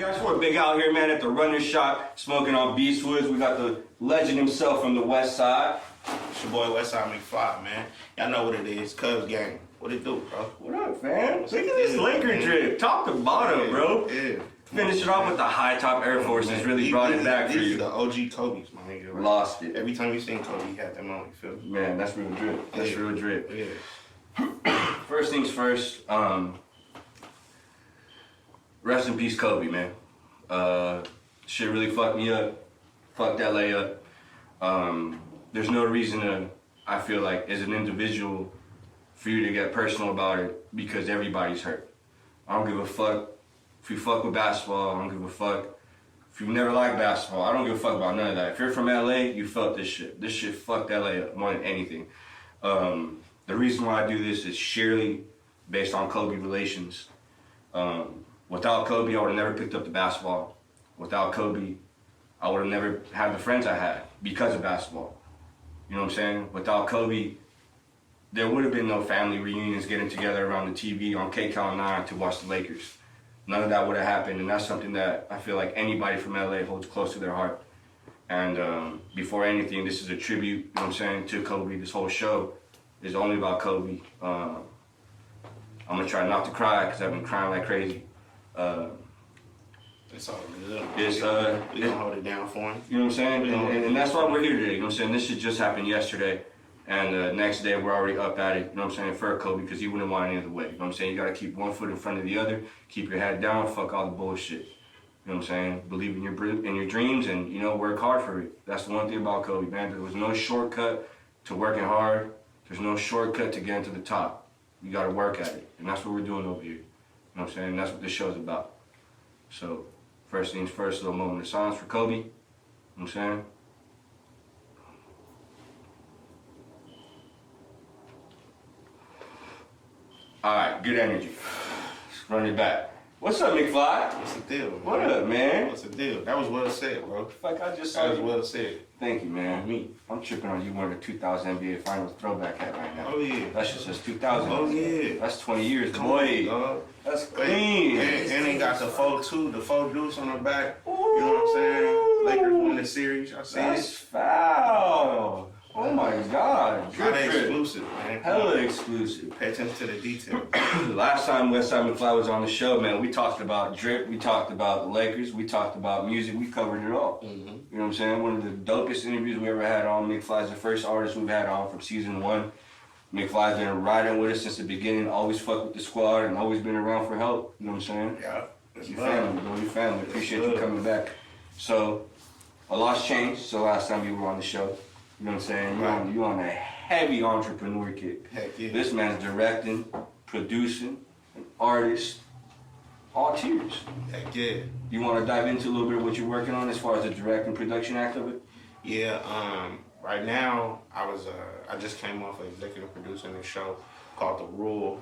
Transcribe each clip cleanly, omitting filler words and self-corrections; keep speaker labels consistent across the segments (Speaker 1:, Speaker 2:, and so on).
Speaker 1: guys, we're big out here, man, at the Runner's Shop, smoking on Beastwoods. We got the legend himself from the West Side.
Speaker 2: It's your boy Westside McFly, man. Y'all know what it is, Cubs gang. What it do, bro?
Speaker 1: What up, fam? Look at this Laker drip, top to bottom, bro.
Speaker 2: Yeah.
Speaker 1: Finish it off with the high top Air Forces. Really brought it back for you.
Speaker 2: The OG Kobe's, my nigga. Right?
Speaker 1: Lost it.
Speaker 2: Every time you seen Kobe, he had them on. You feel me?
Speaker 1: Man, that's real drip. That's real drip.
Speaker 2: Yeah.
Speaker 1: First things first. Rest in peace, Kobe, man. Shit really fucked me up. Fucked LA up. There's no reason to, I feel like, as an individual, for you to get personal about it because everybody's hurt. I don't give a fuck if you fuck with basketball. I don't give a fuck if you never liked basketball. I don't give a fuck about none of that. If you're from LA, you felt this shit. This shit fucked LA up more than anything. The reason why I do this is sheerly based on Kobe relations. Without Kobe, I would have never picked up the basketball. Without Kobe, I would have never had the friends I had because of basketball. You know what I'm saying? Without Kobe, there would have been no family reunions getting together around the TV on KCAL 9 to watch the Lakers. None of that would have happened, and that's something that I feel like anybody from LA holds close to their heart. And before anything, this is a tribute, you know what I'm saying, to Kobe. This whole show is only about Kobe. I'm gonna try not to cry because I've been crying like crazy.
Speaker 2: It's all good.
Speaker 1: We
Speaker 2: gonna hold it down for him.
Speaker 1: You know what I'm saying? And that's why we're here today. You know what I'm saying? This shit just happened yesterday. And the next day we're already up at it, you know what I'm saying, for Kobe, because he wouldn't want any other way. You know what I'm saying? You gotta keep one foot in front of the other, keep your head down, fuck all the bullshit. You know what I'm saying? Believe in your dreams and, you know, work hard for it. That's the one thing about Kobe, man. There was no shortcut to working hard. There's no shortcut to getting to the top. You gotta work at it. And that's what we're doing over here. You know what I'm saying? That's what this show's about. So, first things first, a little moment of silence for Kobe. You know what I'm saying? All right, good energy. Let's run it back. What's up, McFly?
Speaker 2: What's the deal, man?
Speaker 1: What up, man?
Speaker 2: What's the deal? That was well said, bro.
Speaker 1: Fuck, I just
Speaker 2: That
Speaker 1: saw
Speaker 2: was
Speaker 1: you.
Speaker 2: well said.
Speaker 1: Thank you, man.
Speaker 2: Me.
Speaker 1: I'm tripping on you wearing a 2000 NBA Finals throwback hat right now.
Speaker 2: Oh, yeah.
Speaker 1: That shit says 2000.
Speaker 2: Oh, yeah.
Speaker 1: That's 20 years,
Speaker 2: Come
Speaker 1: boy.
Speaker 2: on, dog.
Speaker 1: That's clean.
Speaker 2: And they got the faux deuce on the back. You know what I'm saying? Lakers won the series. I see
Speaker 1: That's
Speaker 2: it.
Speaker 1: foul. Oh my God.
Speaker 2: Hella
Speaker 1: Good trip.
Speaker 2: exclusive, man.
Speaker 1: Hella exclusive.
Speaker 2: Pay attention to the details.
Speaker 1: Last time Westside McFly was on the show, man, we talked about drip, we talked about the Lakers, we talked about music, we covered it all.
Speaker 2: Mm-hmm.
Speaker 1: You know what I'm saying? One of the dopest interviews we ever had on. McFly's the first artist we've had on from season 1. McFly's been riding with us since the beginning, always fucked with the squad and always been around for help. You know what I'm saying?
Speaker 2: Yeah.
Speaker 1: You family, bro. You family. Appreciate you coming back. So, a lot's changed. So last time you were on the show, you know what I'm saying? You on a heavy entrepreneur kick.
Speaker 2: Heck yeah.
Speaker 1: This man's directing, producing, an artist, all tiers.
Speaker 2: Heck yeah.
Speaker 1: You want to dive into a little bit of what you're working on as far as the direct and production act of it?
Speaker 2: Yeah. Right now, I just came off of executive producing a show called The Rule.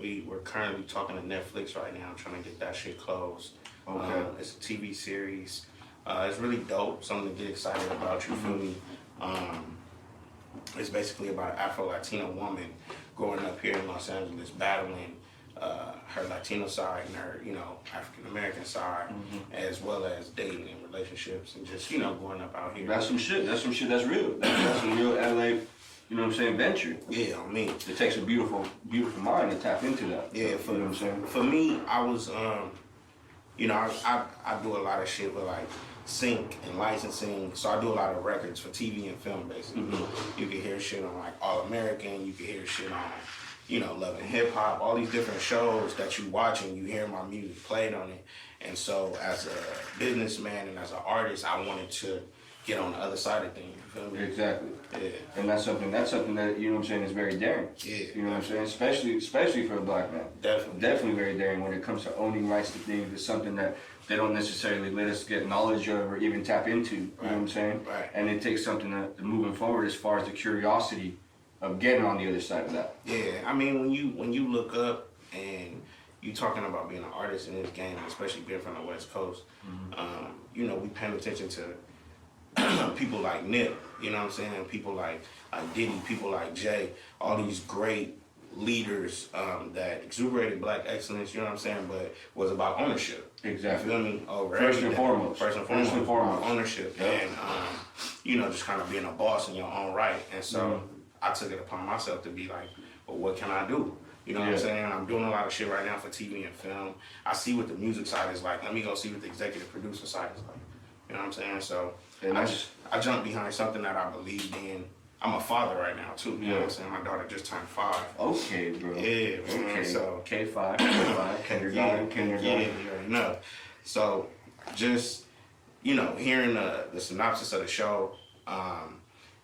Speaker 2: We're currently talking to Netflix right now, trying to get that shit closed.
Speaker 1: Okay.
Speaker 2: It's a TV series. It's really dope, something to get excited about, you feel me? It's basically about an Afro-Latina woman growing up here in Los Angeles, battling her Latino side and her, African-American side, as well as dating and relationships and just, growing up out here.
Speaker 1: That's some shit. That's some shit that's real. That's some real LA, you know what I'm saying, venture.
Speaker 2: Yeah, I mean.
Speaker 1: It takes a beautiful, beautiful mind to tap into that.
Speaker 2: Yeah,
Speaker 1: you know what I'm saying?
Speaker 2: For me, I was, I do a lot of shit with like sync and licensing, so I do a lot of records for TV and film, basically. You can hear shit on like All American, you can hear shit on, Love and Hip Hop, all these different shows that you watch and you hear my music played on it. And so as a businessman and as an artist, I wanted to get on the other side of things, you feel me?
Speaker 1: Exactly.
Speaker 2: Yeah.
Speaker 1: And that's something that, you know what I'm saying, is very daring.
Speaker 2: Yeah.
Speaker 1: You know what I'm saying? Especially for a black man.
Speaker 2: Definitely.
Speaker 1: Definitely very daring when it comes to owning rights to things. It's something that they don't necessarily let us get knowledge of or even tap into. You know what I'm saying?
Speaker 2: Right.
Speaker 1: And it takes something that moving forward as far as the curiosity of getting on the other side of that.
Speaker 2: Yeah, I mean, when you look up and you talking about being an artist in this game, especially being from the West Coast, we paying attention to people like Nip, you know what I'm saying? People like Diddy, people like Jay, all these great leaders that exuberated black excellence, you know what I'm saying, but was about ownership.
Speaker 1: Exactly.
Speaker 2: You feel me? Over
Speaker 1: First and foremost.
Speaker 2: First and foremost. Ownership. Yep. And, you know, just kind of being a boss in your own right. And so I took it upon myself to be like, well, what can I do? You know what I'm saying? I'm doing a lot of shit right now for TV and film. I see what the music side is like. Let me go see what the executive producer side is like. You know what I'm saying? So I jumped behind something that I believed in. I'm a father right now too. You know what I'm saying? My daughter just turned 5.
Speaker 1: Okay, bro.
Speaker 2: Yeah, man.
Speaker 1: Okay.
Speaker 2: So
Speaker 1: K5, kindergarten.
Speaker 2: Yeah, you already know. So just, you know, hearing the synopsis of the show,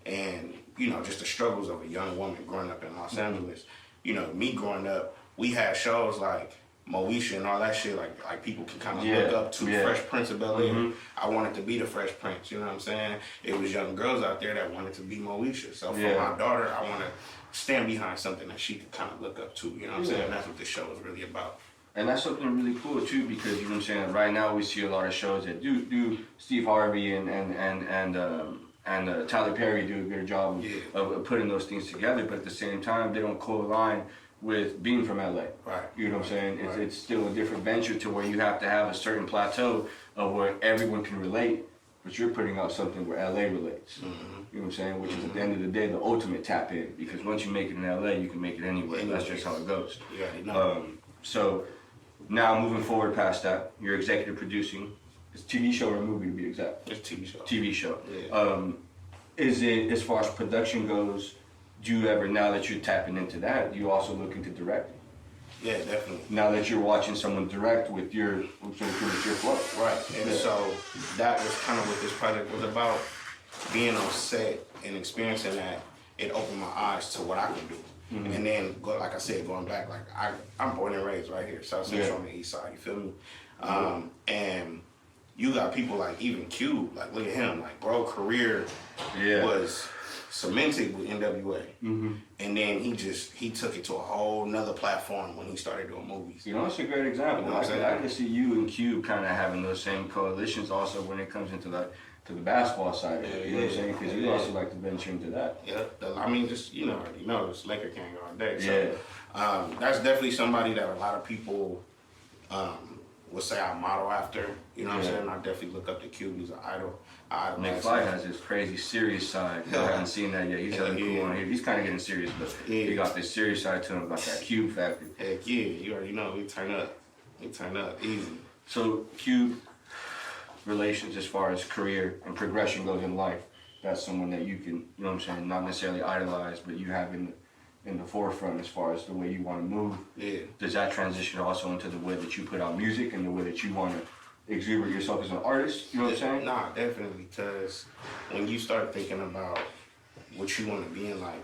Speaker 2: and, you know, just the struggles of a young woman growing up in Los Angeles. You know, me growing up, we had shows like Moesha and all that shit, like people can kind of look up to. Fresh Prince of Bel-Air. I wanted to be the Fresh Prince, you know what I'm saying? It was young girls out there that wanted to be Moesha. So for my daughter, I want to stand behind something that she could kind of look up to, you know what I'm saying? That's what this show is really about.
Speaker 1: And that's something really cool too, because you know what I'm saying. Right now, we see a lot of shows that do Steve Harvey and Tyler Perry do a good job of putting those things together. But at the same time, they don't co-align with being from LA.
Speaker 2: Right.
Speaker 1: You know what I'm saying? It's still a different venture to where you have to have a certain plateau of where everyone can relate, but you're putting out something where LA relates. You know what I'm saying? Which is at the end of the day the ultimate tap in, because once you make it in LA, you can make it anywhere. That's just how it goes. So now moving forward past that, you're executive producing. It's a TV show or a movie to be exact?
Speaker 2: It's a TV show.
Speaker 1: TV show.
Speaker 2: Yeah.
Speaker 1: Is it, as far as production goes, do you ever, now that you're tapping into that, you also looking to direct?
Speaker 2: Yeah, definitely.
Speaker 1: Now that you're watching someone direct with your flow.
Speaker 2: Right. And so that was kind of what this project was about. Being on set and experiencing that, it opened my eyes to what I can do. And then, like I said, going back, like I'm born and raised right here, South Central on the East Side. You feel me? And you got people like even Cube, like look at him, like bro, career was cemented with NWA, and then he took it to a whole nother platform when he started doing movies.
Speaker 1: You know, it's a great example.
Speaker 2: You know what I'm saying?
Speaker 1: I can see you and Cube kind of having those same coalitions also when it comes into the basketball side of it. You know what I'm saying? Because you also like to venture into that.
Speaker 2: Yeah, I mean, just you know, this Laker gang all day. So, that's definitely somebody that a lot of people would say I model after. You know what I'm saying? I definitely look up to Cube. He's an idol.
Speaker 1: McFly has this crazy serious side. I haven't seen that yet. He's really cool on here. He's kind of getting serious, but he got this serious side to him about that Cube factor.
Speaker 2: Heck yeah, you already know. We turn up. Easy.
Speaker 1: So Cube relations as far as career and progression goes in life, that's someone that you can, you know what I'm saying, not necessarily idolize, but you have in the forefront as far as the way you want to move.
Speaker 2: Yeah.
Speaker 1: Does that transition also into the way that you put out music and the way that you want to exuberate yourself as an artist? You know what I'm saying?
Speaker 2: Nah, definitely, because when you start thinking about what you want to be in life,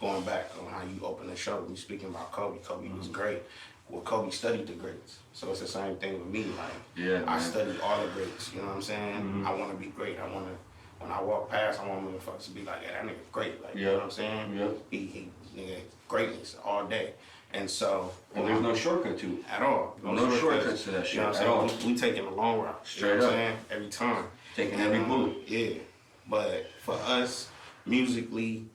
Speaker 2: going back on how you open the show, we speaking about Kobe. Kobe was great. Well, Kobe studied the greats, so it's the same thing with me. Like, I studied all the greats. You know what I'm saying? I want to be great. I want to. When I walk past, I want motherfuckers to be like, "Yeah, that nigga great." Like, you know what I'm saying? He nigga greatness all day. And so,
Speaker 1: and there's no shortcut to it
Speaker 2: at all.
Speaker 1: No shortcuts to that shit.
Speaker 2: You know what I'm saying? We taking the long route.
Speaker 1: Straight
Speaker 2: you know
Speaker 1: up.
Speaker 2: what I'm saying? Every time.
Speaker 1: Taking every bullet.
Speaker 2: Yeah. But for us, musically,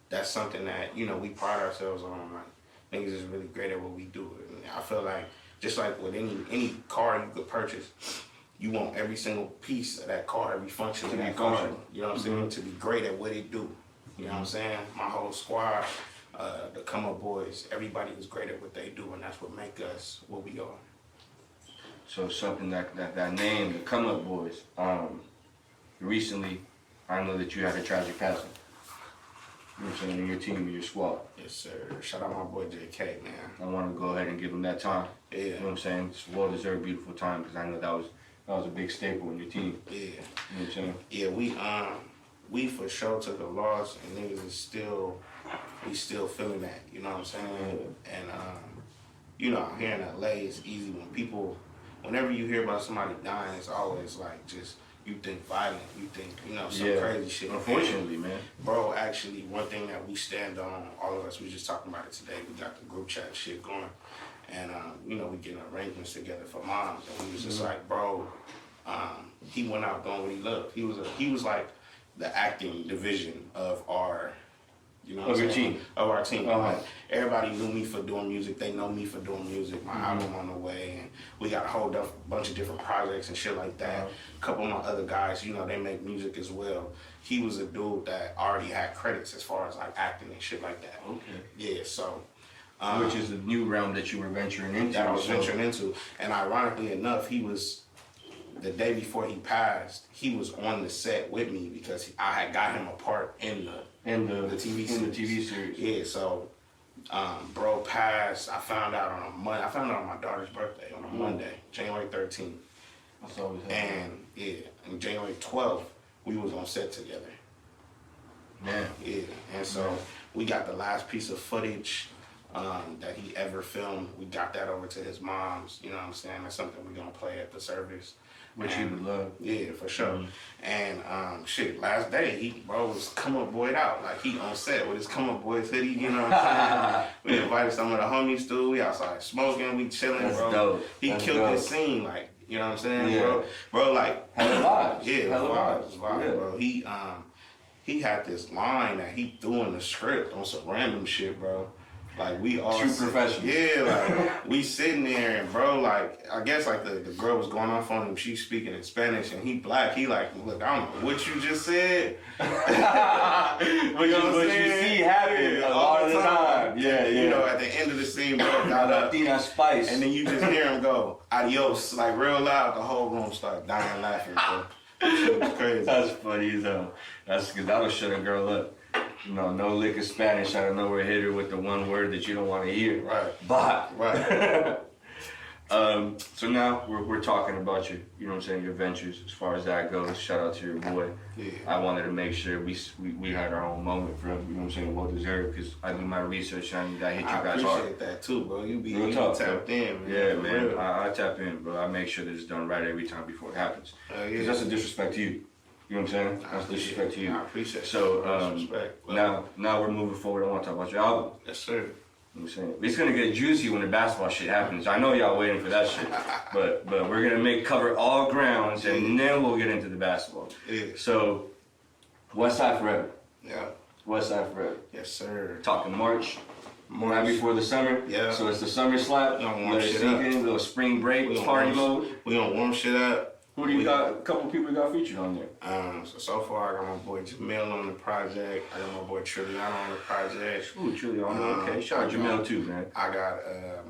Speaker 2: that's something that, you know, we pride ourselves on. Like, niggas is really great at what we do. And I feel like, just like with any car you could purchase, you want every single piece of that car, every function of that car, you know what I'm saying, to be great at what it do. You know what I'm saying? My whole squad, the Come Up Boys, everybody is great at what they do, and that's what make us what we are.
Speaker 1: So something that name, the Come Up Boys, recently, I know that you had a tragic passing. You know what I'm saying, in your team, in your squad.
Speaker 2: Yes, sir. Shout out my boy JK, man.
Speaker 1: I want to go ahead and give him that time.
Speaker 2: Yeah.
Speaker 1: You know what I'm saying? It's a well-deserved, beautiful time, because I know that was a big staple in your team.
Speaker 2: Yeah.
Speaker 1: You know what I'm saying?
Speaker 2: Yeah, we for sure took a loss, and niggas is still feeling that, you know what I'm saying? And, you know, here in LA, it's easy whenever you hear about somebody dying, it's always like just, you think violent, you think, you know, some crazy shit.
Speaker 1: Unfortunately, man.
Speaker 2: Bro, actually, one thing that we stand on, all of us, we just talking about it today, we got the group chat shit going, and, you know, we getting arrangements together for moms, and we was just like, bro, he went out doing what he loved. He was like the acting division of our You know
Speaker 1: what I'm saying?
Speaker 2: team. Of our team.
Speaker 1: Uh-huh.
Speaker 2: Like, everybody knew me for doing music. They know me for doing music. My album on the way, and we got a whole bunch of different projects and shit like that. A couple of my other guys, they make music as well. He was a dude that already had credits as far as like acting and shit like that.
Speaker 1: Okay.
Speaker 2: Yeah, so.
Speaker 1: Which is the new realm that you were venturing into.
Speaker 2: That I was venturing into. And ironically enough, he was, the day before he passed, he was on the set with me because I had got him a part in the TV series.
Speaker 1: In the TV series.
Speaker 2: Yeah, so bro passed. I found out on a Monday. I found out on my daughter's birthday on a Monday, January 13th.
Speaker 1: That's always happening.
Speaker 2: And and January 12th, we was on set together.
Speaker 1: Man.
Speaker 2: Yeah, and so we got the last piece of footage that he ever filmed. We got that over to his mom's, you know what I'm saying? That's something we're gonna play at the service.
Speaker 1: Which he would love.
Speaker 2: Yeah, for sure. And last day, he was come up boyed out. Like, he on set with his come up boys hoodie, you know what I'm saying? We invited some of the homies too. We outside smoking, we chilling,
Speaker 1: That's
Speaker 2: bro.
Speaker 1: dope.
Speaker 2: He
Speaker 1: That's
Speaker 2: killed
Speaker 1: dope.
Speaker 2: this scene, like, you know what I'm saying,
Speaker 1: Yeah.
Speaker 2: Bro, like,
Speaker 1: Hella vibes.
Speaker 2: yeah,
Speaker 1: Hella
Speaker 2: vibes,
Speaker 1: Yeah.
Speaker 2: bro. He had this line that he threw in the script on some random shit, bro. Like, we all
Speaker 1: True professional.
Speaker 2: Yeah, like, we sitting there and bro, like, I guess like the girl was going off on him. She's speaking in Spanish and he black. He like, look, I don't know what you just said.
Speaker 1: What you see happen a lot of the time. Yeah.
Speaker 2: You know, at the end of the scene, bro, got up.
Speaker 1: Latina spice.
Speaker 2: And then you just hear him go, adios, like real loud. The whole room started dying laughing, bro. Shit was crazy.
Speaker 1: That's funny as hell. That's because that'll shut a girl up. No lick of Spanish out of nowhere hit her with the one word that you don't want to hear.
Speaker 2: Right.
Speaker 1: But.
Speaker 2: Right.
Speaker 1: So now we're talking about your ventures as far as that goes. Shout out to your boy.
Speaker 2: Yeah.
Speaker 1: I wanted to make sure we had our own moment for him, well deserved, because I do my research and I hit you guys hard.
Speaker 2: I appreciate that too, bro. You be tapped in, man.
Speaker 1: Yeah, man. I tap in, bro. I make sure that it's done right every time before it happens. Because that's a disrespect to you. You know what I'm saying? That's disrespect to you.
Speaker 2: I appreciate
Speaker 1: So
Speaker 2: respect.
Speaker 1: now we're moving forward. I want to talk about your album.
Speaker 2: Yes, sir.
Speaker 1: You know what I'm saying? It's gonna get juicy when the basketball shit happens. I know y'all waiting for that shit, but we're gonna cover all grounds and then we'll get into the basketball.
Speaker 2: Yeah.
Speaker 1: So, Westside Forever.
Speaker 2: Yeah.
Speaker 1: Westside Forever.
Speaker 2: Yes, sir.
Speaker 1: Talking March. Right before the summer.
Speaker 2: Yeah.
Speaker 1: So it's the summer slap. Let it sink in. Little spring break party mode.
Speaker 2: We gonna warm shit up.
Speaker 1: Who do you got? A couple people you got featured on there.
Speaker 2: So far I got my boy Jamil on the project. I got my boy Trilliano on the project.
Speaker 1: Ooh, Trilliano. Okay. Shout out Jamil too, man.
Speaker 2: I got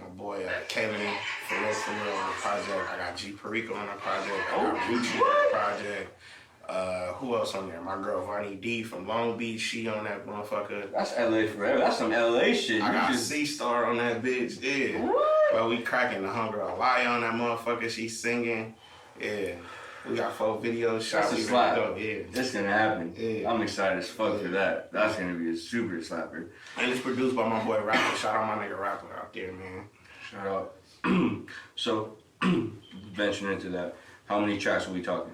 Speaker 2: my boy Kevin for real on the project. I got G Perico on the project. I got Gucci on the project. Who else on there? My girl Vonnie D from Long Beach. She on that motherfucker.
Speaker 1: That's LA Forever. That's some LA shit.
Speaker 2: I got C-Star on that bitch. Yeah.
Speaker 1: What?
Speaker 2: Bro, we cracking the Hunger Lie on that motherfucker. She singing. Yeah. We got 4 videos shot.
Speaker 1: That's a slap.
Speaker 2: Yeah.
Speaker 1: That's gonna happen.
Speaker 2: Yeah.
Speaker 1: I'm excited as fuck for that. That's gonna be a super slapper.
Speaker 2: And it's produced by my boy Rapper. Shout out my nigga Rapper out there, man.
Speaker 1: Shout out. So, venturing into that, how many tracks are we talking?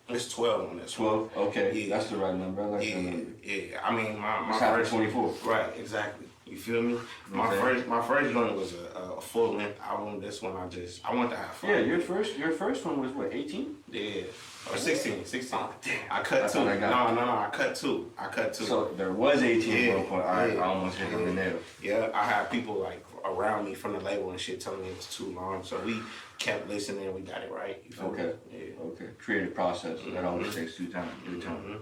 Speaker 2: It's 12 on this one.
Speaker 1: 12? Okay,
Speaker 2: Yeah.
Speaker 1: That's the right number. I like that
Speaker 2: Yeah,
Speaker 1: number.
Speaker 2: yeah. I mean, my
Speaker 1: It's half
Speaker 2: first
Speaker 1: 24.
Speaker 2: Right, exactly. You feel me? My
Speaker 1: Okay.
Speaker 2: first joint was a full length album. This one I want to have fun.
Speaker 1: Yeah, your first one was what, 18?
Speaker 2: Yeah. Or 16.
Speaker 1: Oh, damn.
Speaker 2: I cut 2.
Speaker 1: I got
Speaker 2: No, I cut 2.
Speaker 1: So there was 18 at one point. I
Speaker 2: Yeah.
Speaker 1: almost hit on the nail.
Speaker 2: Yeah, I had people like around me from the label and shit telling me it was too long. So we kept listening and we got it right. You feel
Speaker 1: Okay.
Speaker 2: me? Yeah.
Speaker 1: Okay. Creative process. That always takes due time. Due time.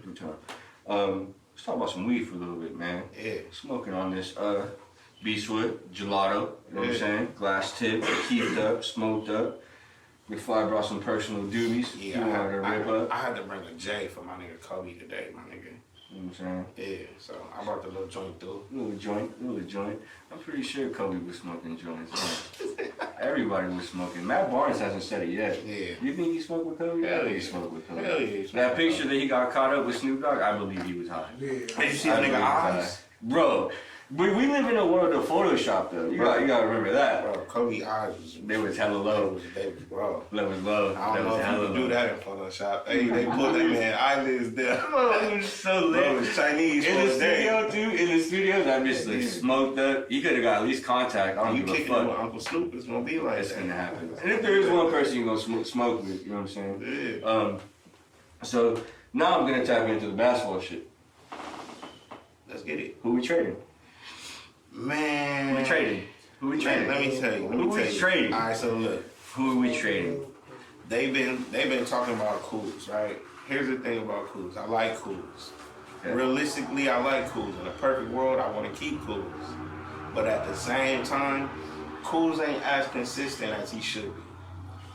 Speaker 1: Let's talk about some weed for a little bit, man.
Speaker 2: Yeah.
Speaker 1: Smoking on this Beastwood gelato. You know what I'm
Speaker 2: Yeah.
Speaker 1: saying? Glass tip, keeped up, smoked up. McFly brought some personal doobies.
Speaker 2: Yeah,
Speaker 1: You wanted to rip up.
Speaker 2: I had to bring a J for my nigga Kobe today, my nigga.
Speaker 1: You know what I'm saying?
Speaker 2: Yeah, so I brought the little joint through.
Speaker 1: Little joint. I'm pretty sure Kobe was smoking joints. Man. Everybody was smoking. Matt Barnes hasn't said it yet.
Speaker 2: Yeah.
Speaker 1: You think he smoked with Kobe?
Speaker 2: Hell
Speaker 1: He
Speaker 2: yeah.
Speaker 1: smoked with Kobe.
Speaker 2: Hell yeah, he smoked
Speaker 1: That
Speaker 2: with
Speaker 1: picture
Speaker 2: Kobe.
Speaker 1: that he got caught up with Snoop Dogg, I believe he was high.
Speaker 2: Did you see the
Speaker 1: I
Speaker 2: nigga
Speaker 1: believe he was
Speaker 2: eyes?
Speaker 1: high. Bro, we live in a world of Photoshop though. You gotta remember that.
Speaker 2: Bro, Kobe eyes was
Speaker 1: They was hella low.
Speaker 2: They was bro.
Speaker 1: That was low.
Speaker 2: I don't
Speaker 1: That was
Speaker 2: know if
Speaker 1: hella
Speaker 2: you can do
Speaker 1: low.
Speaker 2: that in Photoshop. They put that man eyelids there.
Speaker 1: Bro, it was so lit.
Speaker 2: Bro, it was Chinese
Speaker 1: In
Speaker 2: for
Speaker 1: the
Speaker 2: a day.
Speaker 1: studio, dude. In the studio, that bitch like
Speaker 2: Yeah.
Speaker 1: smoked up. You could have got at least contact. I don't
Speaker 2: You
Speaker 1: give a
Speaker 2: kicking it with
Speaker 1: fuck.
Speaker 2: Uncle Snoop, it's gonna be like
Speaker 1: It's
Speaker 2: that.
Speaker 1: gonna happen. And if there is one person you gonna smoke with, you know what I'm saying?
Speaker 2: Yeah.
Speaker 1: So now I'm gonna tap into the basketball shit.
Speaker 2: Let's get it.
Speaker 1: Who we trading?
Speaker 2: Man.
Speaker 1: Who we trading? Who we trading?
Speaker 2: Let me tell you.
Speaker 1: Who we trading?
Speaker 2: All right, so look.
Speaker 1: Who are we trading?
Speaker 2: They've been talking about Kuz, right? Here's the thing about Kuz. I like Kuz.
Speaker 1: Okay.
Speaker 2: Realistically, I like Kuz. In a perfect world, I want to keep Kuz. But at the same time, Kuz ain't as consistent as he should be.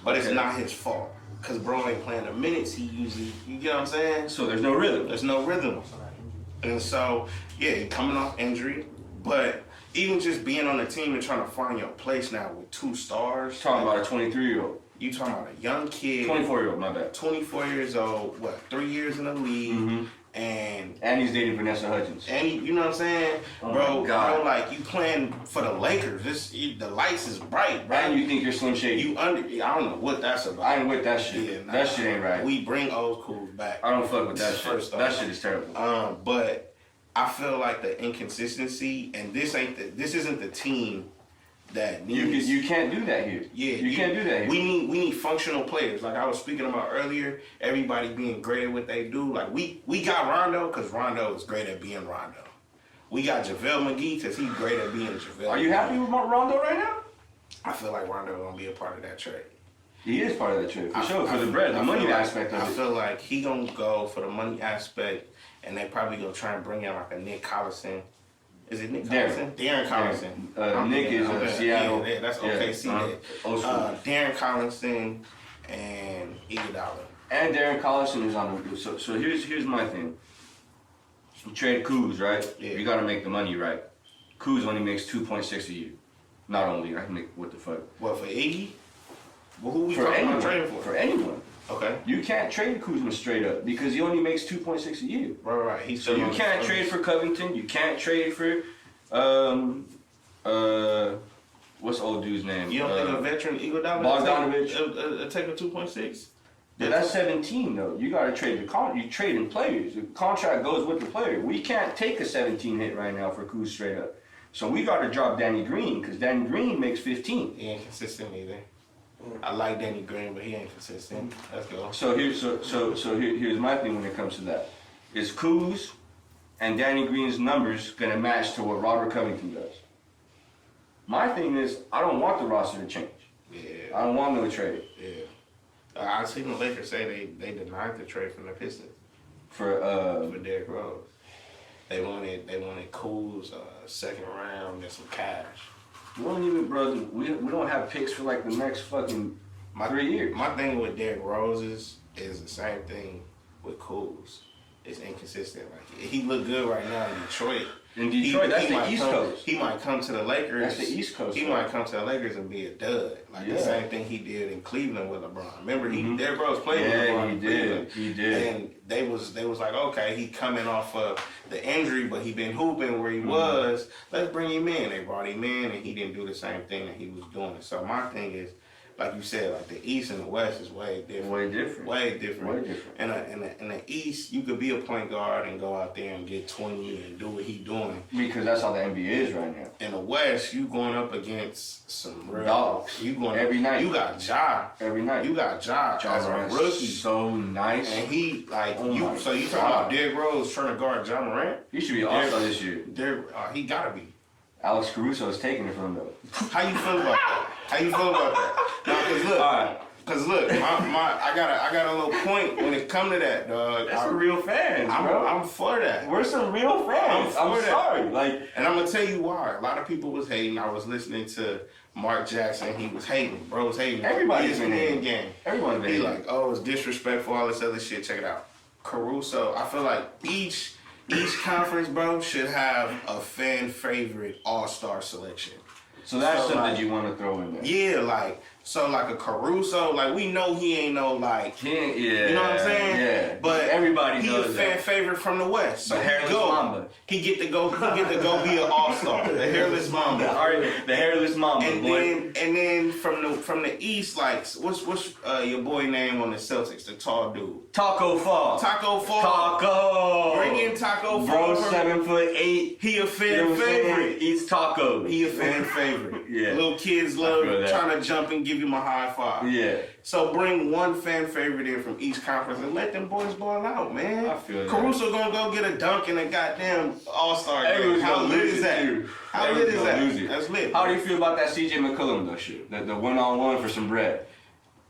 Speaker 2: But it's not his fault. Because bro ain't playing the minutes he usually, you get what I'm saying?
Speaker 1: So there's no rhythm.
Speaker 2: There's no rhythm. And so, yeah, he coming off injury. But even just being on the team and trying to find your place now with 2 stars.
Speaker 1: Talking about a 23-year-old.
Speaker 2: You talking about a young kid.
Speaker 1: 24-year-old, my bad.
Speaker 2: 24 years old, 3 years in the league.
Speaker 1: Mm-hmm.
Speaker 2: And
Speaker 1: he's dating Vanessa Hudgens.
Speaker 2: And you know what I'm saying?
Speaker 1: Oh
Speaker 2: bro,
Speaker 1: my God.
Speaker 2: like you playing for the Lakers. The lights is bright, bro.
Speaker 1: And you think you're Slim Shady.
Speaker 2: I don't know what that's about.
Speaker 1: I ain't with that shit.
Speaker 2: Yeah, nah,
Speaker 1: that shit ain't right.
Speaker 2: We bring old schools back.
Speaker 1: I don't fuck with that shit.
Speaker 2: First off.
Speaker 1: That shit is terrible.
Speaker 2: But I feel like the inconsistency, and this isn't the team that needs.
Speaker 1: You can't do that here.
Speaker 2: Yeah,
Speaker 1: you can't do that here.
Speaker 2: We need functional players. Like I was speaking about earlier, everybody being great at what they do. Like we got Rondo because Rondo is great at being Rondo. We got JaVale McGee because he's great at being JaVale.
Speaker 1: Are you happy with Rondo right now?
Speaker 2: I feel like Rondo gonna be a part of that trade.
Speaker 1: He is part of that trade for sure. For the bread, the money aspect of it.
Speaker 2: I feel like he gonna go for the money aspect, and they probably gonna try and bring in like a Nick Collison. Is it Nick Collison? Darren Collison.
Speaker 1: Nick is Seattle.
Speaker 2: Yeah, that's OKC. Darren Collison and Iguodala.
Speaker 1: And Darren Collison is on the so here's my thing. You trade Kuz, right?
Speaker 2: Yeah.
Speaker 1: You gotta make the money right. Kuz only makes 2.6 a year. Not only, I make what the fuck.
Speaker 2: What, for Iggy? Well, who we
Speaker 1: For
Speaker 2: talking
Speaker 1: anyone,
Speaker 2: about trading for?
Speaker 1: For anyone.
Speaker 2: Okay.
Speaker 1: You can't trade Kuzma straight up because he only makes 2.6 a year.
Speaker 2: Right. He's
Speaker 1: So you can't trade for Covington. You can't trade for what's the old dude's name?
Speaker 2: You don't think a veteran Iguodala
Speaker 1: Bogdanovich
Speaker 2: take a 2.6?
Speaker 1: But that's 17 though. You gotta trade you trade in players. The contract goes with the player. We can't take a 17 hit right now for Kuz straight up. So we gotta drop Danny Green because Danny Green makes 15.
Speaker 2: He ain't consistent either. I like Danny Green, but he ain't consistent. Let's go.
Speaker 1: So here's my thing when it comes to that. Is Kuz and Danny Green's numbers gonna match to what Robert Covington does? My thing is I don't want the roster to change.
Speaker 2: Yeah.
Speaker 1: I don't want no trade.
Speaker 2: Yeah. I seen the Lakers say they denied the trade from the Pistons
Speaker 1: For
Speaker 2: Derrick Rose. They wanted Kuz second round and some cash.
Speaker 1: We don't even, bro. We don't have picks for like the next fucking 3 years.
Speaker 2: My thing with Derrick Rose is the same thing with Kuz. It's inconsistent. Like he look good right now in Detroit.
Speaker 1: In Detroit, that's the East Coast.
Speaker 2: He might come to the Lakers.
Speaker 1: That's the East Coast.
Speaker 2: He might come to the Lakers and be a dud. Like the same thing he did in Cleveland with LeBron. Remember, Derrick Rose played with LeBron in Cleveland.
Speaker 1: He did.
Speaker 2: And they was like, okay, he coming off of the injury, but he been hooping where he was. Let's bring him in. They brought him in, and he didn't do the same thing that he was doing. So my thing is, like you said, like the East and the West is way different.
Speaker 1: Way different.
Speaker 2: In the East, you could be a point guard and go out there and get 20 and do what he doing.
Speaker 1: Because that's how the NBA is right now.
Speaker 2: In the West, you going up against some real
Speaker 1: dogs.
Speaker 2: You going
Speaker 1: every night.
Speaker 2: You got Ja.
Speaker 1: Every night.
Speaker 2: You got Ja as a rookie.
Speaker 1: So nice.
Speaker 2: And he like So you talking
Speaker 1: God.
Speaker 2: about Derrick Rose trying to guard Ja Morant?
Speaker 1: He should be All-Star this year.
Speaker 2: He gotta be.
Speaker 1: Alex Caruso is taking it from him though.
Speaker 2: How you feel about that? Now, cause look, I got a little point when it come to that, dog.
Speaker 1: That's some real fans, bro.
Speaker 2: I'm for that.
Speaker 1: We're some real fans. I'm sorry.
Speaker 2: And I'm gonna tell you why. A lot of people was hating. I was listening to Mark Jackson. He was hating. Bro was hating.
Speaker 1: Everybody's been hating.
Speaker 2: Game.
Speaker 1: Everyone's been hating.
Speaker 2: He like, oh, it's disrespectful, all this other shit. Check it out. Caruso, I feel like each conference, bro, should have a fan favorite all-star selection.
Speaker 1: So that's something you want to throw in there.
Speaker 2: Yeah, like a Caruso, like we know he ain't no like.
Speaker 1: He ain't, yeah.
Speaker 2: You know what I'm saying?
Speaker 1: Yeah.
Speaker 2: But
Speaker 1: everybody knows
Speaker 2: he a fan favorite from the West. So
Speaker 1: he get to go be
Speaker 2: an all-star. hairless mamba.
Speaker 1: The hairless mamba, boy.
Speaker 2: And then from the East, like what's your boy name on the Celtics, the tall dude?
Speaker 1: Taco Fall. Taco.
Speaker 2: Bring in Taco Fall.
Speaker 1: Bro, 7'8".
Speaker 2: He a fan favorite.
Speaker 1: Eats tacos.
Speaker 2: He a fan favorite.
Speaker 1: Yeah.
Speaker 2: Little kids love trying to jump and give him a high five.
Speaker 1: Yeah.
Speaker 2: So bring one fan favorite in from each conference and let them boys ball out, man.
Speaker 1: I feel that.
Speaker 2: Caruso gonna go get a dunk in a goddamn All-Star game. How lit is that? How lit is that? That's lit.
Speaker 1: How do you feel about that CJ McCollum though shit? The one-on-one for some bread.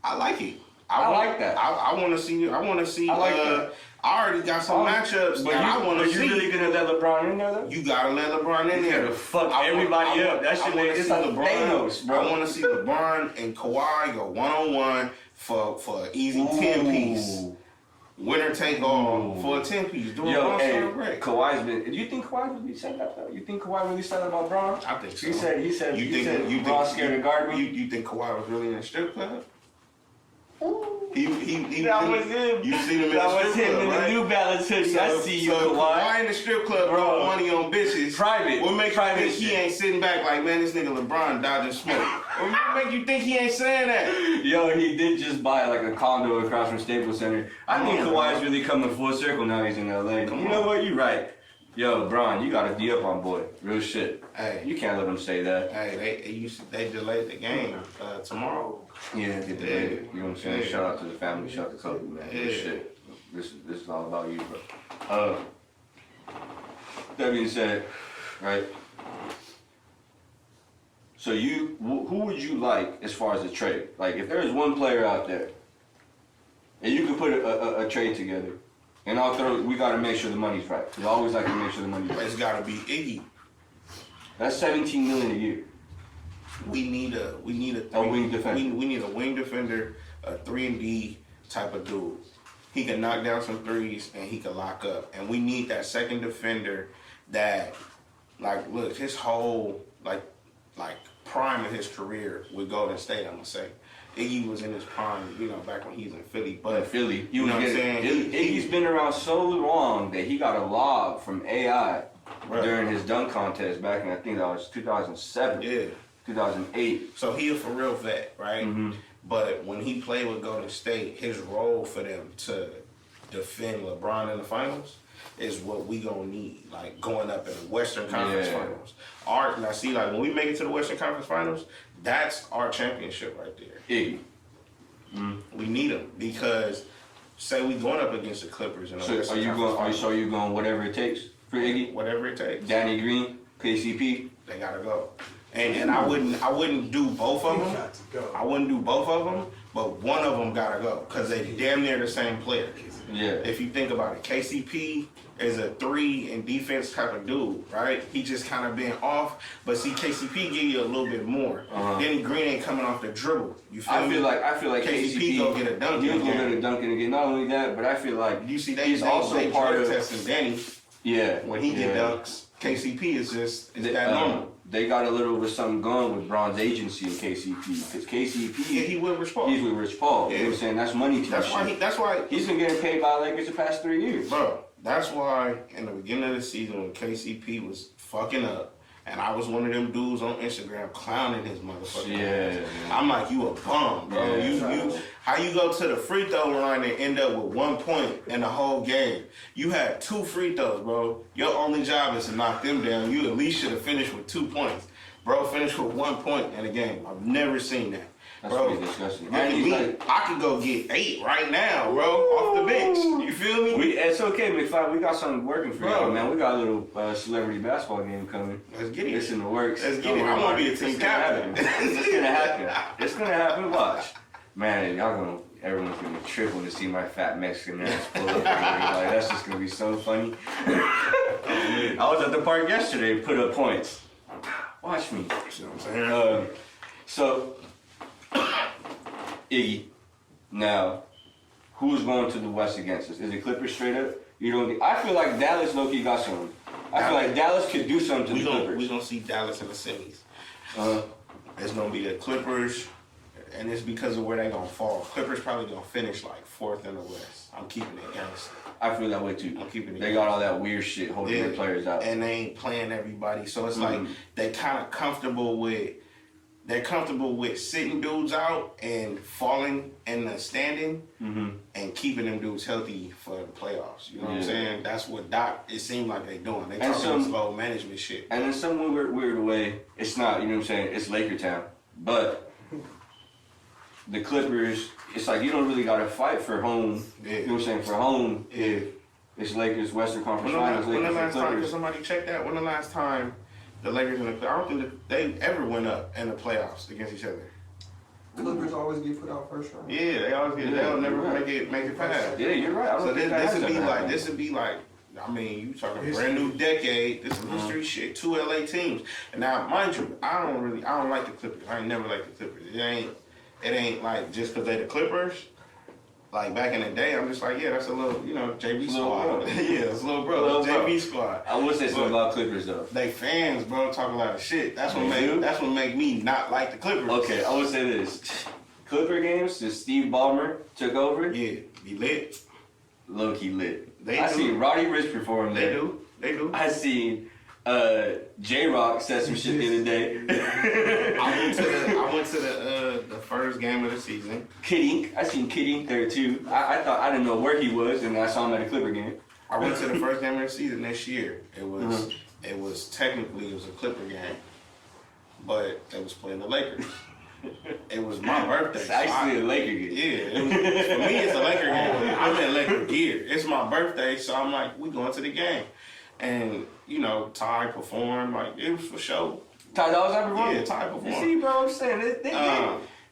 Speaker 2: I like it.
Speaker 1: I like that.
Speaker 2: I want to see. I want to see.
Speaker 1: I like that.
Speaker 2: I already got some matchups that I want to see.
Speaker 1: You really gonna let LeBron in there though?
Speaker 2: You gotta let LeBron in there.
Speaker 1: Fuck everybody up. That shit is like Thanos, bro.
Speaker 2: I want to see LeBron and Kawhi go one-on-one for an easy 10-piece. Winner take all for a 10-piece.
Speaker 1: Yo, hey, Kawhi's been. Do you think Kawhi really said that though? You think Kawhi really said that about Bron?
Speaker 2: I think so.
Speaker 1: He said. You think Bron scared to guard me?
Speaker 2: You think Kawhi was really in a strip club? He
Speaker 1: that was him.
Speaker 2: You seen him in
Speaker 1: that
Speaker 2: the strip club,
Speaker 1: in
Speaker 2: right?
Speaker 1: the New Balance hoodie. I see you, Kawhi.
Speaker 2: Kawhi in the strip club, bro. Money on bitches.
Speaker 1: Private.
Speaker 2: What make you think he ain't sitting back like, man, this nigga LeBron dodging smoke? What make you think he ain't saying that?
Speaker 1: Yo, he did just buy like a condo across from Staples Center. I think Kawhi's really coming full circle now he's in LA. You know what? You right. Yo, Bron, you gotta D up on boy. Real shit.
Speaker 2: Hey,
Speaker 1: you can't let him say that.
Speaker 2: Hey, they delayed the game tomorrow.
Speaker 1: Yeah, they delayed it. You know what I'm saying? Yeah. Shout out to the family. Shout out to Kobe, man. Yeah. Real shit. This is all about you, bro. That being said, right? So who would you like as far as a trade? Like, if there is one player out there, and you could put a trade together, and we gotta make sure the money's right. We always like to make sure the money's right.
Speaker 2: It's gotta be Iggy.
Speaker 1: That's $17 million a year.
Speaker 2: We need a
Speaker 1: wing defender.
Speaker 2: We need a wing defender, a 3-and-D type of dude. He can knock down some threes and he can lock up. And we need that second defender that, like, look, his whole like prime of his career with Golden State, I'm gonna say. Iggy was in his prime, back when he was in Philly. But
Speaker 1: in Philly,
Speaker 2: you know what I'm saying?
Speaker 1: Iggy's been around so long that he got a lob from AI during his dunk contest back in, I think that was 2007.
Speaker 2: Yeah.
Speaker 1: 2008.
Speaker 2: So he a for real vet, right?
Speaker 1: Mm-hmm.
Speaker 2: But when he played with Golden State, his role for them to defend LeBron in the finals is what we gonna need, like going up in the Western Conference Finals. Now see, like when we make it to the Western Conference Finals, that's our championship right there.
Speaker 1: Iggy.
Speaker 2: We need him because say we going up against the Clippers in the Western Conference Finals.
Speaker 1: So you going whatever it takes for Iggy?
Speaker 2: Whatever it takes.
Speaker 1: Danny Green, KCP.
Speaker 2: They gotta go. And I wouldn't do both of them. I wouldn't do both of them, but one of them gotta go because they damn near the same player.
Speaker 1: Yeah.
Speaker 2: If you think about it, KCP is a 3 and defense type of dude, right? He just kind of been off, but see, KCP give you a little bit more. Danny Green ain't coming off the dribble. You feel me?
Speaker 1: I feel like KCP
Speaker 2: go get a dunk.
Speaker 1: He'll go get a dunk again. Not only that, but I feel like
Speaker 2: he's also part of testing Danny.
Speaker 1: Yeah.
Speaker 2: When he get dunks, KCP is that normal.
Speaker 1: They got a little bit something going with Bron's agency in KCP because KCP.
Speaker 2: Yeah, he's with Rich Paul.
Speaker 1: He's with Rich Paul. Yeah. You know what I'm saying? That's money to
Speaker 2: That's why
Speaker 1: he's been getting paid by Lakers the past 3 years.
Speaker 2: Bro, that's why in the beginning of the season when KCP was fucking up, and I was one of them dudes on Instagram clowning his motherfucking ass. I'm like, you a bum, bro. You how you go to the free throw line and end up with 1 point in the whole game? You had 2 free throws, bro. Your only job is to knock them down. You at least should have finished with 2 points. Bro, finished with 1 point in a game. I've never seen that.
Speaker 1: That's
Speaker 2: bro,
Speaker 1: pretty disgusting.
Speaker 2: Look at me. I could go get 8 right now, bro, off the bench. You feel me?
Speaker 1: It's okay, McFly. We got something working for y'all, man. We got a little celebrity basketball game coming.
Speaker 2: Let's get it.
Speaker 1: It's in the works.
Speaker 2: Let's get it. I want to be a team captain.
Speaker 1: It's gonna happen. It's gonna happen. Watch, man. Everyone's gonna be tripping to see my fat Mexican ass pull up. Like that's just gonna be so funny. I was at the park yesterday. Put up points. Watch me.
Speaker 2: You know what I'm saying?
Speaker 1: So. Iggy. Now, who's going to the West against us? Is it Clippers straight up? You don't. I feel like Dallas low-key got something. I feel like Dallas could do something to the Clippers.
Speaker 2: We're going to see Dallas in the semis. It's going to be the Clippers and it's because of where they gonna fall. Clippers probably gonna finish like 4th in the West. I'm keeping it gangster.
Speaker 1: I feel that way too.
Speaker 2: I'm keeping it.
Speaker 1: They got all that weird shit holding their players out,
Speaker 2: and they ain't playing everybody. So it's like they kind of comfortable with. They're comfortable with sitting dudes out and falling in the standing and keeping them dudes healthy for the playoffs. You know what I'm saying? That's what it seemed like they doing. They talking slow management shit.
Speaker 1: And in some weird way, it's not, you know what I'm saying, it's Laker town. But the Clippers, it's like you don't really got to fight for home. Yeah. You know what I'm saying? For home, if it's Lakers, Western Conference Finals,
Speaker 2: when the
Speaker 1: Lakers,
Speaker 2: last time, can somebody check that? When the last time the Lakers and the I don't think they ever went up in the playoffs against each other.
Speaker 3: Clippers always get put out first round.
Speaker 2: Yeah, they always get. They'll never make it past.
Speaker 1: Yeah, you're right.
Speaker 2: So this would be like. I mean, you talking brand new decade. This is history shit. 2 LA teams. And now, mind you, I don't like the Clippers. I ain't never liked the Clippers. It ain't like just because they the Clippers. Like back in the day, I'm just like, yeah, that's a little, JV squad. Yeah, it's a little bro, JV squad.
Speaker 1: I would say something about Clippers though.
Speaker 2: They fans, bro, talk a lot of shit. That's what make me not like the Clippers.
Speaker 1: Okay, I would say this: Clipper games since Steve Ballmer took over.
Speaker 2: Yeah, be lit.
Speaker 1: Low key lit.
Speaker 2: I
Speaker 1: seen Roddy Ricch perform there.
Speaker 2: They do.
Speaker 1: I seen J-Rock said some shit the other day.
Speaker 2: I went to the first game of the season.
Speaker 1: Kid Ink. I seen Kid Ink there too. I thought I didn't know where he was, and I saw him at a Clipper game.
Speaker 2: I went to the first game of the season this year. It was technically a Clipper game, but they was playing the Lakers. It was my birthday.
Speaker 1: It's actually a Laker game.
Speaker 2: Yeah, for me it's a Laker game. I'm in Laker gear. It's my birthday, so I'm like, we going to the game. And, Ty performed, like, it was for show.
Speaker 1: Ty Doll's I performed?
Speaker 2: Yeah, Ty performed.
Speaker 1: You see, bro, I'm saying,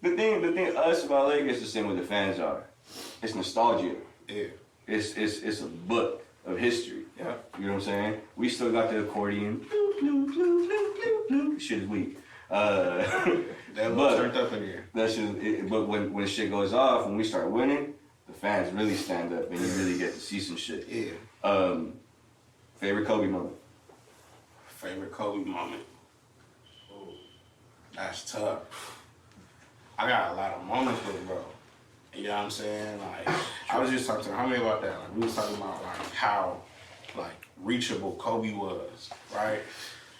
Speaker 1: the thing us about Lakers is the same with the fans are. It's nostalgia.
Speaker 2: Yeah.
Speaker 1: It's a book of history.
Speaker 2: Yeah.
Speaker 1: You know what I'm saying? We still got the accordion. Bloop, bloop, bloop, bloop, bloop, bloop. Shit is weak.
Speaker 2: That was turned up in here.
Speaker 1: But when shit goes off, when we start winning, the fans really stand up and you really get to see some shit.
Speaker 2: Yeah.
Speaker 1: Favorite Kobe moment?
Speaker 2: Favorite Kobe moment? Ooh, that's tough. I got a lot of moments with it, bro. You know what I'm saying? Like, I was just talking to Homie about that. Like, we was talking about like how reachable Kobe was, right?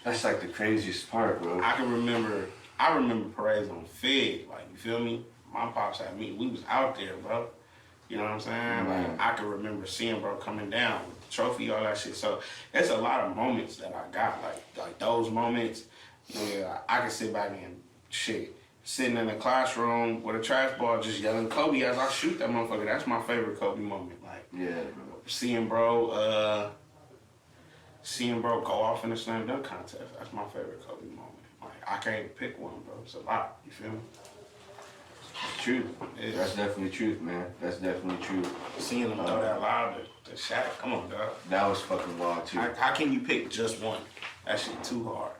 Speaker 1: That's like the craziest part, bro.
Speaker 2: I remember parades on Fig, like, you feel me? My pops had me, we was out there, bro. You know what I'm saying? Like, I can remember seeing bro coming down with the trophy, all that shit. So there's a lot of moments that I got, like those moments. Yeah, I can sit back and sitting in the classroom with a trash ball, just yelling Kobe as I shoot that motherfucker. That's my favorite Kobe moment. Like,
Speaker 1: yeah,
Speaker 2: seeing bro go off in the slam dunk contest. That's my favorite Kobe moment. Like, I can't pick one, bro. It's a lot. You feel me?
Speaker 1: Truth. Yeah. That's definitely truth, man. That's definitely truth.
Speaker 2: Seeing them throw that loud to Shaq, come on, dog.
Speaker 1: That was fucking wild, too.
Speaker 2: How can you pick just one? That shit too hard.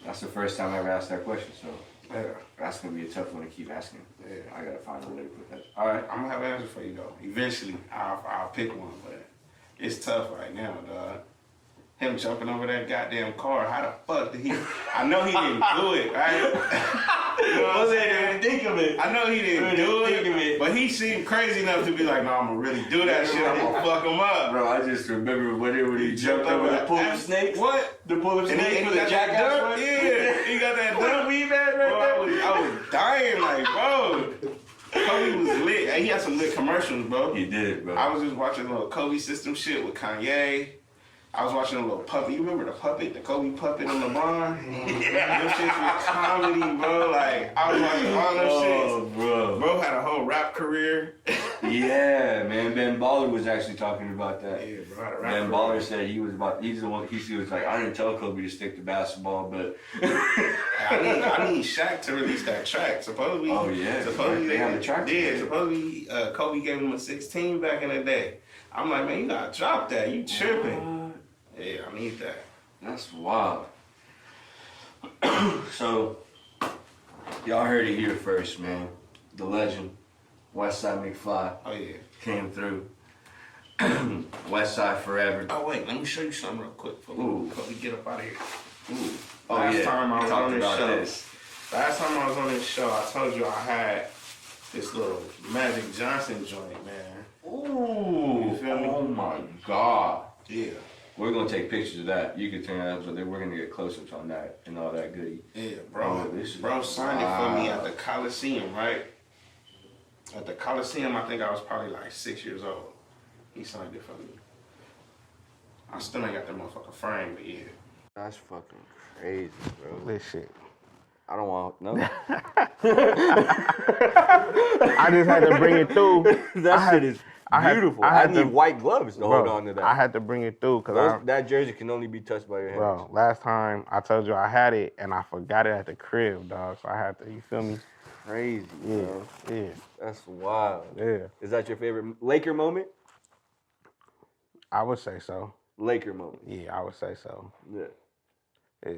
Speaker 1: That's the first time I ever asked that question, so
Speaker 2: yeah,
Speaker 1: that's gonna be a tough one to keep asking.
Speaker 2: Yeah,
Speaker 1: I gotta find a way to put that. All right,
Speaker 2: I'm gonna have an answer for you though. Eventually, I'll pick one, but it's tough right now, dog. Him jumping over that goddamn car. How the fuck did he? I know he didn't do it, right? You know what I'm saying?
Speaker 1: Think of it.
Speaker 2: I know he didn't do it, but he seemed crazy enough to be like, no, I'm gonna really do that shit. I'm gonna fuck him up.
Speaker 1: Bro, I just remember when he jumped over the pool of snakes.
Speaker 2: What?
Speaker 1: The pool of snakes
Speaker 2: for
Speaker 1: the jackass one?
Speaker 2: Yeah, he got that dunk.
Speaker 1: Weave at right there.
Speaker 2: I was dying, like, bro. Kobe was lit. He had some lit commercials, bro.
Speaker 1: He did, bro.
Speaker 2: I was just watching a little Kobe system shit with Kanye. I was watching a little puppet. You remember the puppet, the Kobe puppet on LeBron? Them shits was comedy, bro. Like, I was watching all them shits.
Speaker 1: Bro.
Speaker 2: Bro had a whole rap career.
Speaker 1: Yeah, man. Ben Baller was actually talking about that.
Speaker 2: Yeah, bro. Had a rap
Speaker 1: Ben
Speaker 2: career.
Speaker 1: Baller said he's the one, he was like, I didn't tell Kobe to stick to basketball, but.
Speaker 2: I need Shaq to release that track. Supposedly.
Speaker 1: Oh, yeah.
Speaker 2: Supposedly
Speaker 1: they have the track.
Speaker 2: Yeah, supposedly Kobe gave him a 16 back in the day. I'm like, man, you gotta drop that. You tripping. Yeah, I need that.
Speaker 1: That's wild. So, y'all heard it here first, man. The legend, Westside McFly.
Speaker 2: Oh, yeah.
Speaker 1: Came through. Westside forever.
Speaker 2: Oh, wait, let me show you something real quick before we get up out of here.
Speaker 1: Ooh. Oh,
Speaker 2: Last
Speaker 1: yeah.
Speaker 2: time I was
Speaker 1: talked
Speaker 2: on this
Speaker 1: about
Speaker 2: show.
Speaker 1: this.
Speaker 2: Last time I was on this show, I told you I had this little Magic Johnson joint, man.
Speaker 1: Ooh.
Speaker 2: You feel me?
Speaker 1: Oh my God.
Speaker 2: Yeah.
Speaker 1: We're gonna take pictures of that. You can turn that up, but then we're gonna get close-ups on that and all that goodie.
Speaker 2: Yeah, bro.
Speaker 1: Oh,
Speaker 2: Bro signed it for me at the Coliseum, right? At the Coliseum, I think I was probably like 6 years old. He signed it for me. I still ain't got that motherfucker frame, but yeah.
Speaker 1: That's fucking crazy, bro.
Speaker 3: This shit.
Speaker 1: I don't want no.
Speaker 3: I just had to bring it through.
Speaker 1: That shit is beautiful. I need white gloves to hold on to that.
Speaker 3: I had to bring it through because
Speaker 1: that jersey can only be touched by your hands.
Speaker 3: Bro, last time I told you I had it and I forgot it at the crib, dog. So I had to, you feel me?
Speaker 1: Crazy,
Speaker 3: Yeah,
Speaker 1: bro.
Speaker 3: yeah.
Speaker 1: That's wild.
Speaker 3: Yeah.
Speaker 1: Is that your favorite Laker moment?
Speaker 3: I would say so.
Speaker 1: Laker moment.
Speaker 3: Yeah, I would say so.
Speaker 1: Yeah.
Speaker 3: Yeah.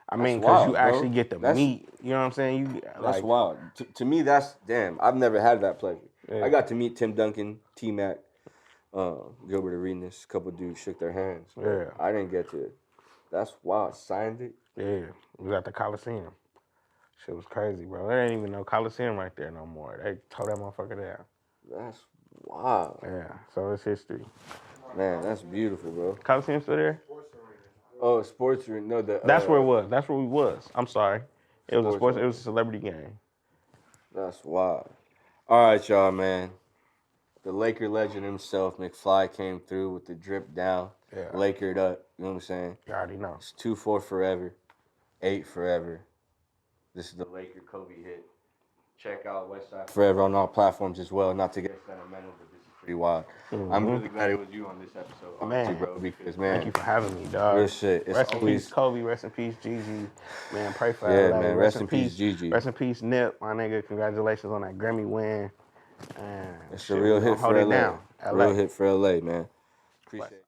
Speaker 3: I mean,
Speaker 1: wild,
Speaker 3: because you
Speaker 1: bro.
Speaker 3: actually get to meet, you know what I'm saying? You
Speaker 1: That's
Speaker 3: like,
Speaker 1: wild. To me, that's damn. I've never had that pleasure.
Speaker 3: Yeah.
Speaker 1: I got to meet Tim Duncan, T-Mac, Gilbert Arenas. A couple dudes shook their hands.
Speaker 3: Yeah.
Speaker 1: I didn't get to it. That's wild. Signed it.
Speaker 3: Yeah, it was at the Coliseum. Shit was crazy, bro. There ain't even no Coliseum right there no more. They tore that motherfucker down.
Speaker 1: That's wild.
Speaker 3: Yeah, so it's history.
Speaker 1: Man, that's beautiful, bro.
Speaker 3: Coliseum still there?
Speaker 1: Oh, sports arena. No,
Speaker 3: That's where it was. That's where we was. I'm sorry. It was a
Speaker 1: Sports
Speaker 3: it was a celebrity game.
Speaker 1: That's wild. All right, y'all, man. The Laker legend himself, McFly, came through with the drip down.
Speaker 3: Yeah.
Speaker 1: Lakered up. You know what I'm saying?
Speaker 3: You already know.
Speaker 1: It's 2-4 forever. 8 forever. This is the Laker Kobe hit. Check out Westside Forever on all platforms as well. Not to get sentimental, but this is pretty wild.
Speaker 3: Mm-hmm.
Speaker 1: I'm really glad it was you on this episode.
Speaker 3: Man.
Speaker 1: Honestly, bro, because, man.
Speaker 3: Thank you for having me, dog.
Speaker 1: Real shit. It's
Speaker 3: Rest in
Speaker 1: always...
Speaker 3: peace, Kobe. Rest in peace, Gigi. Man, pray for
Speaker 1: Yeah,
Speaker 3: LA.
Speaker 1: man. Rest in peace, Gigi.
Speaker 3: Rest in peace, Nip. My nigga, congratulations on that Grammy win.
Speaker 1: It's a real hit for LA.
Speaker 3: LA.
Speaker 1: Real hit for LA, man. Appreciate it.